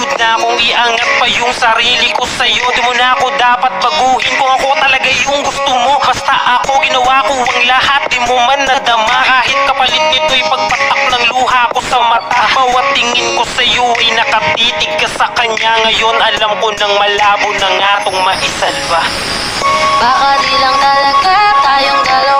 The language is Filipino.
Pagod na akong iangat pa yung sarili ko sa'yo. Di mo na ako dapat baguhin kung ako talaga yung gusto mo. Basta ako ginawa ko ang lahat, di mo man nadama. Kahit kapalit nito'y pagpatak ng luha ko sa mata. Bawat tingin ko sa'yo ay nakatitig ka sa kanya. Ngayon alam ko nang malabo na nga tong maisalba. Baka di lang talaga tayong dalawa